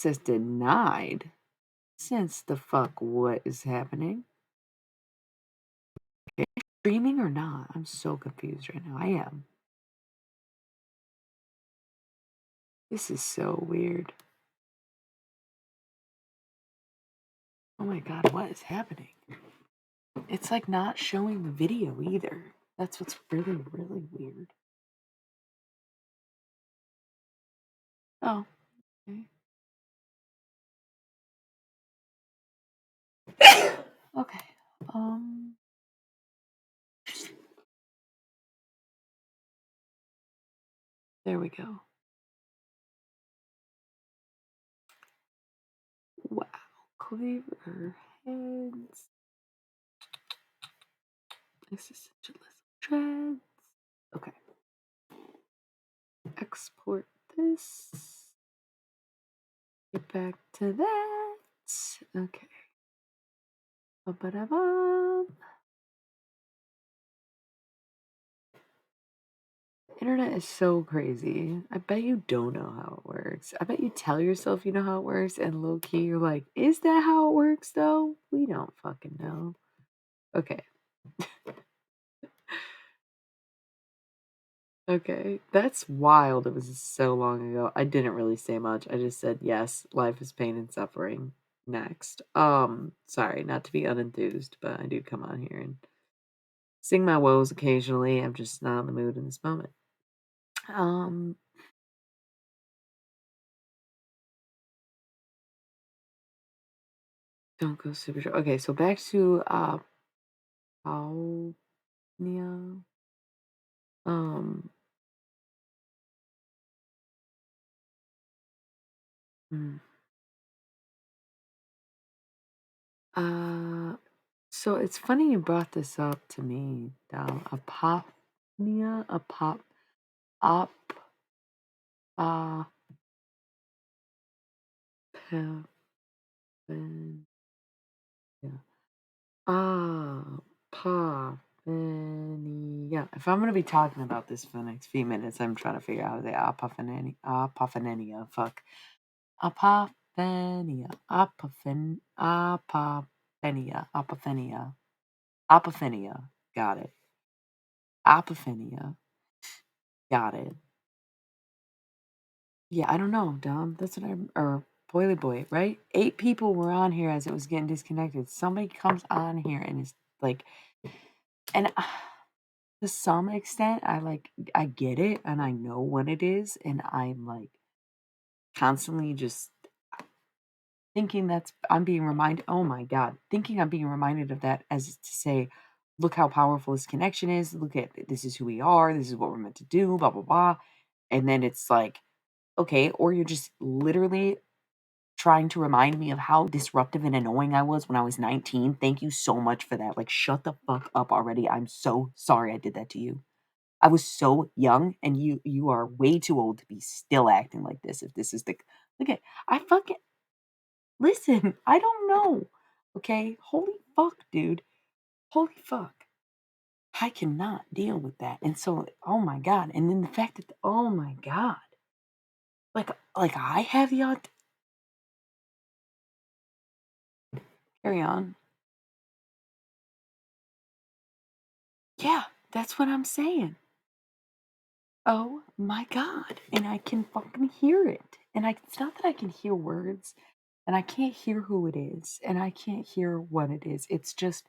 says denied. Since the fuck what is happening? Okay, streaming or not? I'm so confused right now. I am. This is so weird. Oh my god, what is happening? It's like not showing the video either. That's what's really, really weird. Oh, okay. Okay. There we go. Wow. Cleaver heads. Existentialism dreads. Okay. Export this. Get back to that. Okay. Ba-ba-da-ba. Internet is so crazy. I bet you don't know how it works. I bet you tell yourself you know how it works, and low key you're like, is that how it works though? We don't fucking know. Okay. Okay. That's wild. It was so long ago. I didn't really say much. I just said yes, life is pain and suffering. Next. Sorry, not to be unenthused, but I do come on here and sing my woes occasionally. I'm just not in the mood in this moment. Um don't go super short. Okay, so back to Paulnia. Um mm, uh so it's funny you brought this up to me, apopnia, op uh yeah. Apophenia. If I'm gonna be talking about this for the next few minutes, I'm trying to figure out how to say apophenia. Fuck. Apophenia. Apophenia. Got it. Apophenia. Got it. Yeah, I don't know, Dom. That's what I'm, or Boily Boy, right? 8 people were on here as it was getting disconnected. Somebody comes on here and is like, and to some extent, I get it and I know what it is, and I'm like constantly just thinking I'm being reminded, oh my God, thinking I'm being reminded of that as to say, look how powerful this connection is. Look at this is who we are. This is what we're meant to do, blah, blah, blah. And then it's like, okay, or you're just literally trying to remind me of how disruptive and annoying I was when I was 19. Thank you so much for that. Like, shut the fuck up already. I'm so sorry I did that to you. I was so young, and you are way too old to be still acting like this. If this is the look at I fucking listen. I don't know. Okay, holy fuck, dude. Holy fuck. I cannot deal with that. And so, oh my god. And then the fact that, oh my god, like I have the odd. Carry on. Yeah, that's what I'm saying. Oh my god. And I can fucking hear it. And it's not that I can hear words and I can't hear who it is and I can't hear what it is. It's just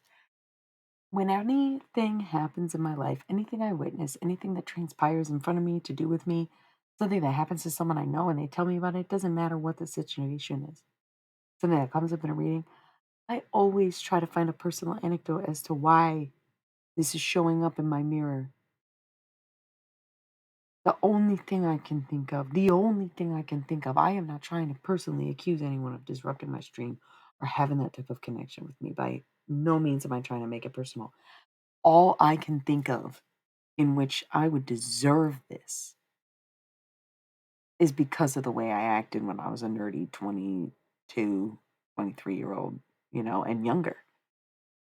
when anything happens in my life, anything I witness, anything that transpires in front of me to do with me, something that happens to someone I know and they tell me about it, it doesn't matter what the situation is. Something that comes up in a reading, I always try to find a personal anecdote as to why this is showing up in my mirror. The only thing I can think of, I am not trying to personally accuse anyone of disrupting my stream or having that type of connection with me. By no means am I trying to make it personal. All I can think of in which I would deserve this is because of the way I acted when I was a nerdy 22, 23-year old, and younger.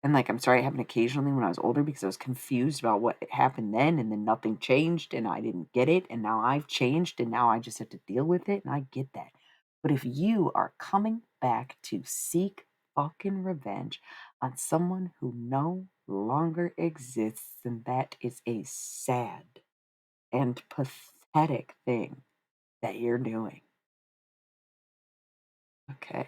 And like, I'm sorry it happened occasionally when I was older because I was confused about what happened then, and then nothing changed, and I didn't get it, and now I've changed, and now I just have to deal with it, and I get that. But if you are coming back to seek fucking revenge on someone who no longer exists, then that is a sad and pathetic thing that you're doing. Okay.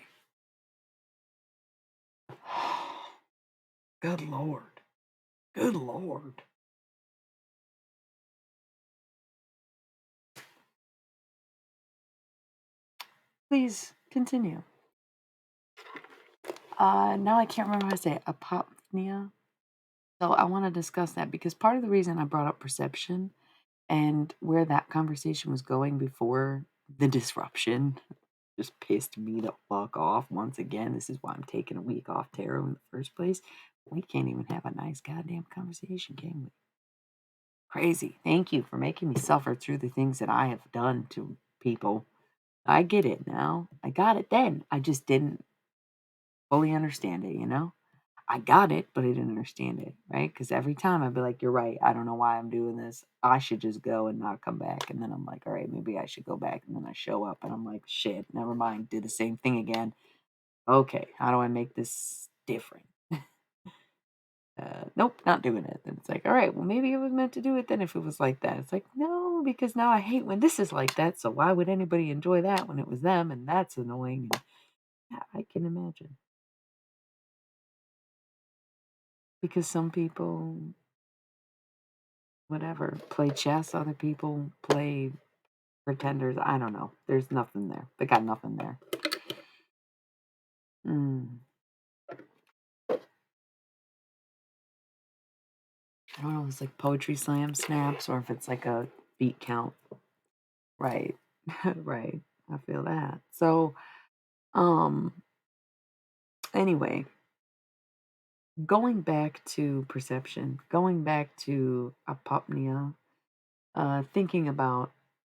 Good Lord. Good Lord. Please continue. Now I can't remember how to say it. Apopnia. So I want to discuss that because part of the reason I brought up perception and where that conversation was going before the disruption just pissed me the fuck off once again. This is why I'm taking a week off tarot in the first place. We can't even have a nice goddamn conversation, can we? Crazy. Thank you for making me suffer through the things that I have done to people. I get it now. I got it then. I just didn't fully understand it, you know? I got it, but I didn't understand it, right? Because every time I'd be like, you're right. I don't know why I'm doing this. I should just go and not come back. And then I'm like, all right, maybe I should go back. And then I show up and I'm like, shit, never mind. Did the same thing again. Okay, how do I make this different? Nope, not doing it. Then it's like, all right, well, maybe it was meant to do it then if it was like that. It's like, no, because now I hate when this is like that. So why would anybody enjoy that when it was them? And that's annoying. And yeah, I can imagine. Because some people, whatever, play chess, other people play pretenders. I don't know. There's nothing there. They got nothing there. Mm. I don't know if it's like poetry slam snaps or if it's like a beat count. Right. Right. I feel that. So, um, anyway, going back to perception, going back to apopnia, thinking about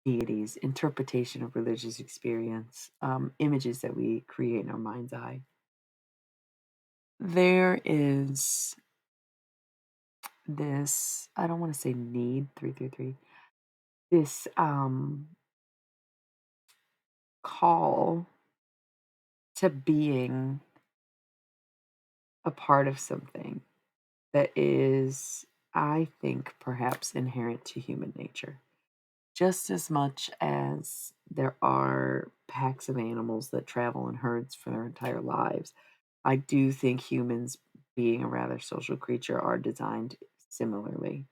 deities, interpretation of religious experience, images that we create in our mind's eye. There is this, I don't want to say need, 333, this call to being a part of something that is, I think, perhaps inherent to human nature. Just as much as there are packs of animals that travel in herds for their entire lives, I do think humans, being a rather social creature, are designed similarly.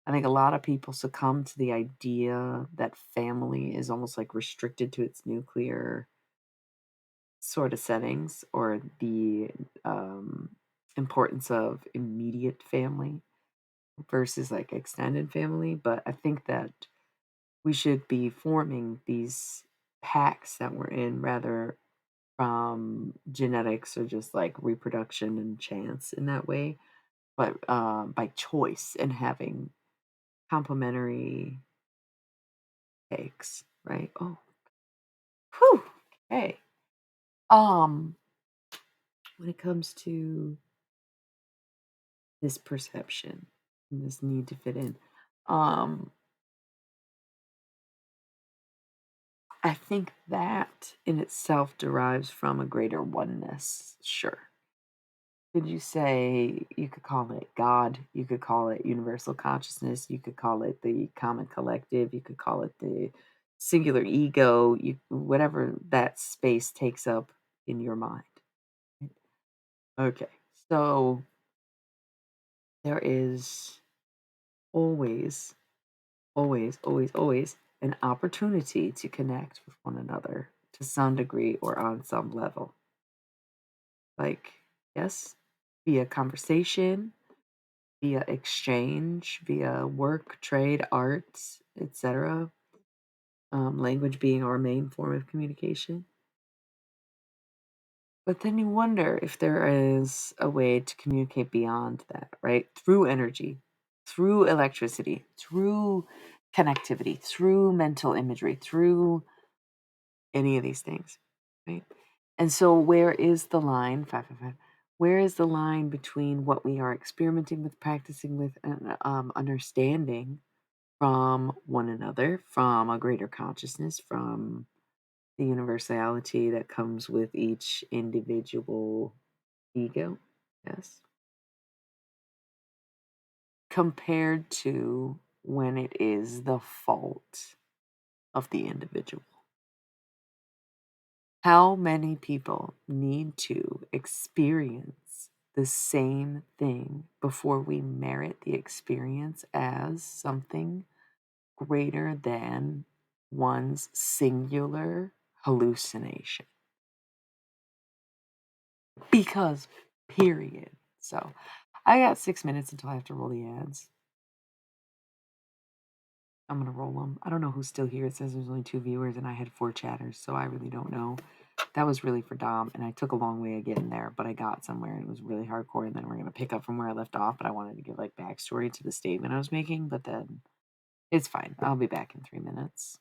I think a lot of people succumb to the idea that family is almost like restricted to its nuclear sort of settings or the um, importance of immediate family versus like extended family. But I think that we should be forming these packs that we're in rather from genetics or just like reproduction and chance in that way, but by choice and having complementary takes, right? Oh, whew. Okay. Um, when it comes to this perception and this need to fit in, um, I think that in itself derives from a greater oneness. Sure. Could you say you could call it God? You could call it universal consciousness. You could call it the common collective. You could call it the singular ego. You whatever that space takes up in your mind. Okay, so there is always, always, always, always an opportunity to connect with one another to some degree or on some level. Like, yes, via conversation, via exchange, via work, trade, arts, etc. Language being our main form of communication. But then you wonder if there is a way to communicate beyond that, right? Through energy, through electricity, through connectivity, through mental imagery, through any of these things, right? And so, where is the line? 555. Where is the line between what we are experimenting with, practicing with, and understanding from one another, from a greater consciousness, from the universality that comes with each individual ego, yes, compared to when it is the fault of the individual. How many people need to experience the same thing before we merit the experience as something greater than one's singular hallucination? Because, period. So, I got 6 minutes until I have to roll the ads. I'm gonna roll them. I don't know who's still here. It says there's only 2 viewers and I had 4 chatters, so I really don't know. That was really for Dom, and I took a long way of getting there, but I got somewhere and it was really hardcore. And then we're gonna pick up from where I left off. But I wanted to give like backstory to the statement I was making, but then it's fine. I'll be back in 3 minutes.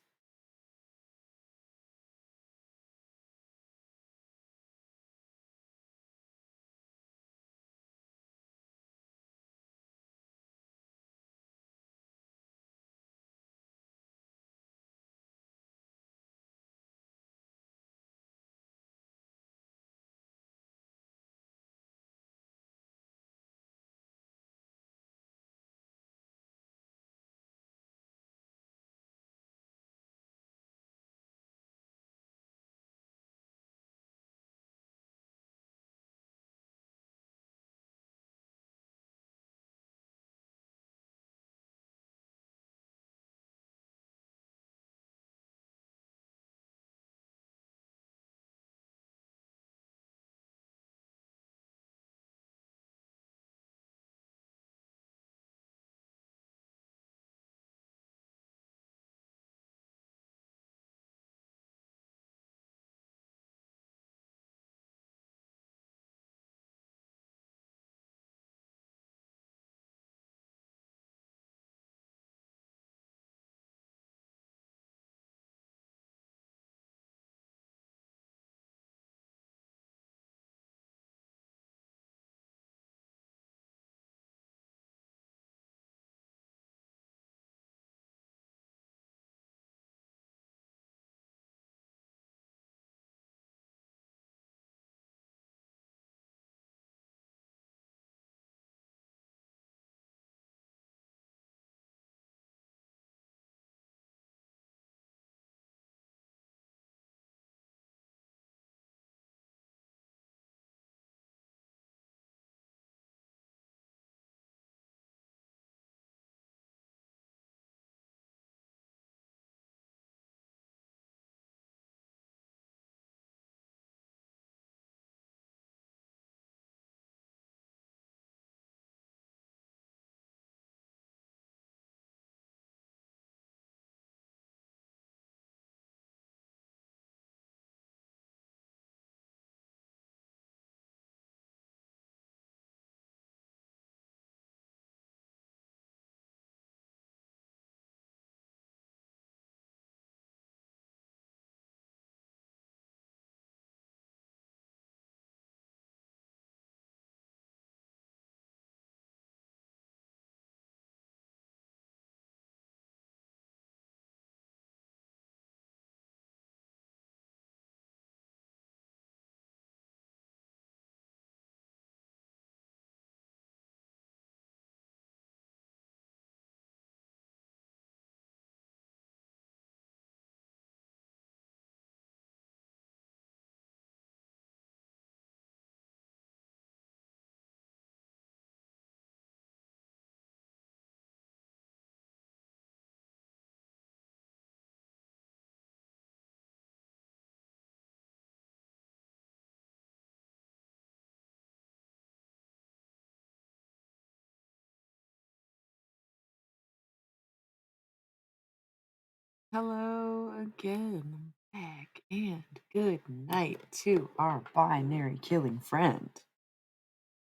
Hello again. I'm back, and good night to our binary killing friend.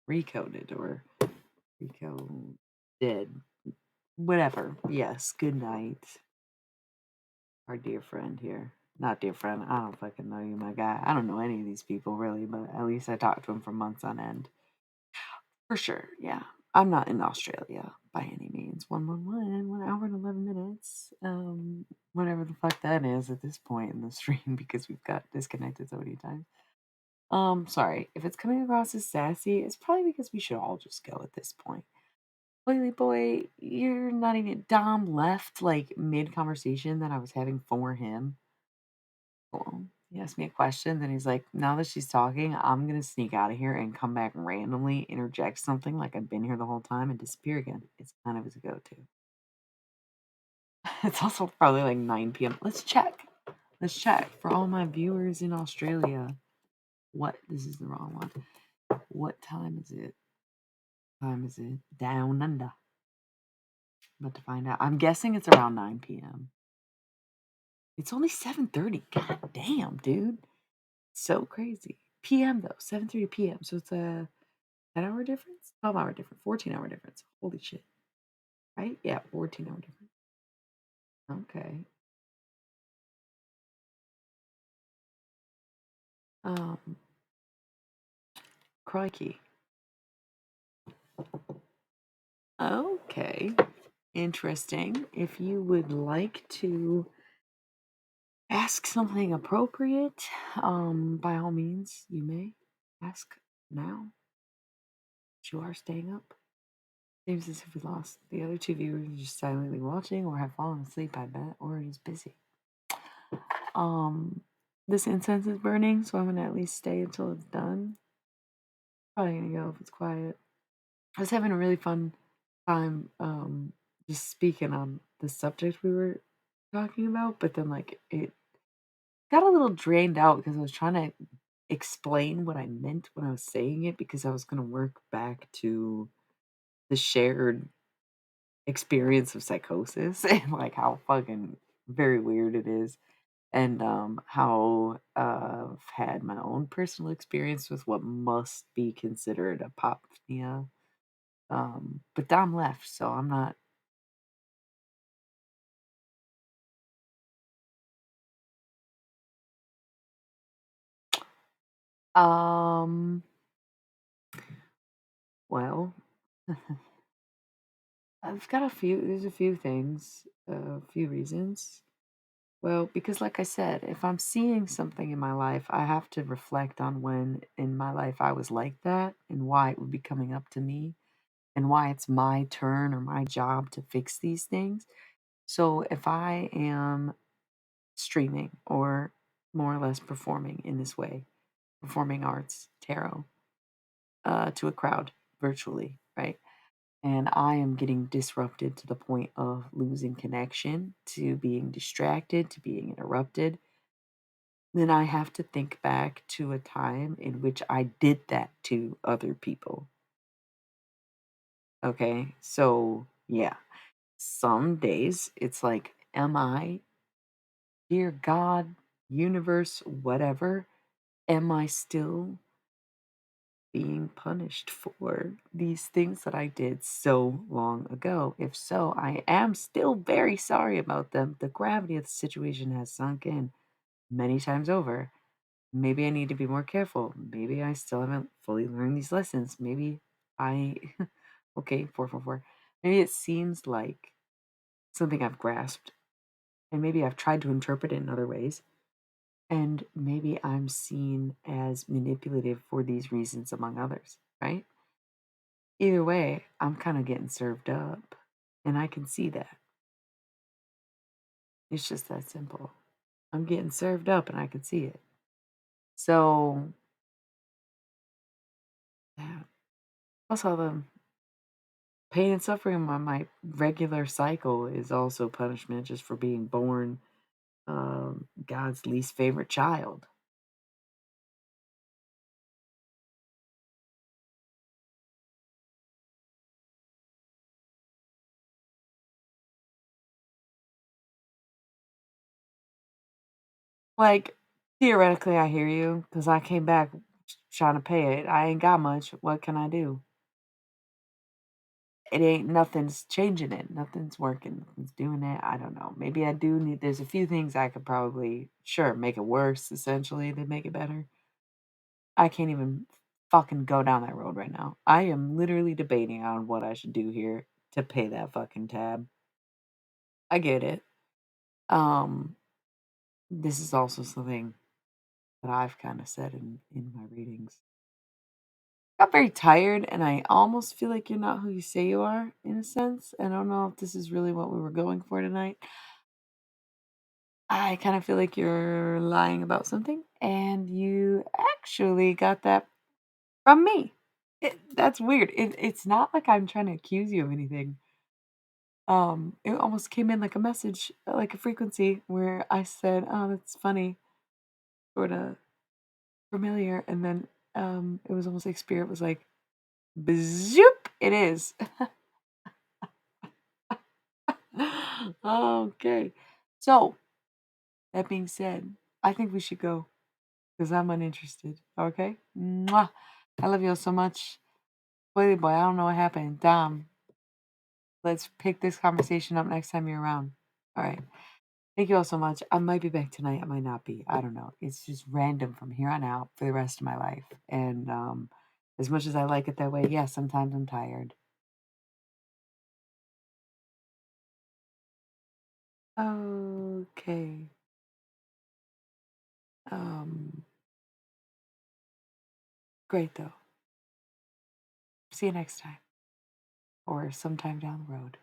Recoded or Rico dead. Whatever. Yes, good night. Our dear friend here. Not dear friend. I don't fucking know you, my guy. I don't know any of these people really, but at least I talked to him for months on end. For sure, yeah. I'm not in Australia by any means. 111, 1 hour and 11 minutes. Whatever the fuck that is at this point in the stream because we've got disconnected so many times. Sorry. If it's coming across as sassy, it's probably because we should all just go at this point. Oily boy, you're not even. Dom left like mid conversation that I was having for him. Cool. He asked me a question, then he's like, now that she's talking, I'm gonna sneak out of here and come back randomly, interject something like I've been here the whole time and disappear again. It's kind of his go-to. It's also probably like 9 p.m. Let's check. Let's check for all my viewers in Australia. What? This is the wrong one. What time is it? Time is it? Down under. I'm about to find out. I'm guessing it's around 9 p.m. It's only 7:30. God damn, dude. So crazy. PM though, 7:30 p.m. So it's a 10-hour difference? 12-hour difference, 14-hour difference. Holy shit. Right? Yeah, 14-hour difference. Okay. Um, Crikey. Okay. Interesting. If you would like to ask something appropriate, by all means, you may ask now. You are staying up. Seems as if we lost the other two viewers are just silently watching or have fallen asleep, I bet, or are just busy. Um, this incense is burning, so I'm gonna at least stay until it's done. Probably gonna go if it's quiet. I was having a really fun time, just speaking on the subject we were talking about, but then like it got a little drained out because I was trying to explain what I meant when I was saying it because I was gonna work back to the shared experience of psychosis and like how fucking very weird it is and how I've had my own personal experience with what must be considered apopnia. But Dom left, so I'm not. Um, well, I've got a few. There's a few things, a few reasons. Well, because like I said, if I'm seeing something in my life, I have to reflect on when in my life I was like that and why it would be coming up to me and why it's my turn or my job to fix these things. So if I am streaming or more or less performing in this way, performing arts, tarot, to a crowd virtually, right? And I am getting disrupted to the point of losing connection, to being distracted, to being interrupted, then I have to think back to a time in which I did that to other people. Okay, so yeah, some days it's like, am I, dear God, universe, whatever, am I still being punished for these things that I did so long ago? If so, I am still very sorry about them. The gravity of the situation has sunk in many times over. Maybe I need to be more careful. Maybe I still haven't fully learned these lessons. Maybe I, okay, 444. Maybe it seems like something I've grasped, and maybe I've tried to interpret it in other ways. And maybe I'm seen as manipulative for these reasons, among others, right? Either way, I'm kind of getting served up, and I can see that. It's just that simple. I'm getting served up, and I can see it. So, yeah. Also, the pain and suffering on my regular cycle is also punishment just for being born God's least favorite child. Like, theoretically, I hear you because I came back trying to pay it. I ain't got much. What can I do? It ain't nothing's changing it. Nothing's working. Nothing's doing it. I don't know. Maybe I do need, there's a few things I could probably, sure, make it worse essentially to make it better. I can't even fucking go down that road right now. I am literally debating on what I should do here to pay that fucking tab. I get it. Um, this is also something that I've kind of said in my readings. Got very tired, and I almost feel like you're not who you say you are, in a sense. I don't know if this is really what we were going for tonight. I kind of feel like you're lying about something, and you actually got that from me. That's weird. It's not like I'm trying to accuse you of anything. It almost came in like a message, like a frequency where I said, "Oh, that's funny," sort of familiar, and then it was almost like spirit was like, "Zoop!" It is. Okay. So that being said, I think we should go because I'm uninterested. Okay. Mwah. I love you all so much. Boy, boy, I don't know what happened. Dom, let's pick this conversation up next time you're around. All right. Thank you all so much. I might be back tonight. I might not be. I don't know. It's just random from here on out for the rest of my life. And as much as I like it that way, yeah, sometimes I'm tired. Okay. Um, Great though. See you next time or sometime down the road.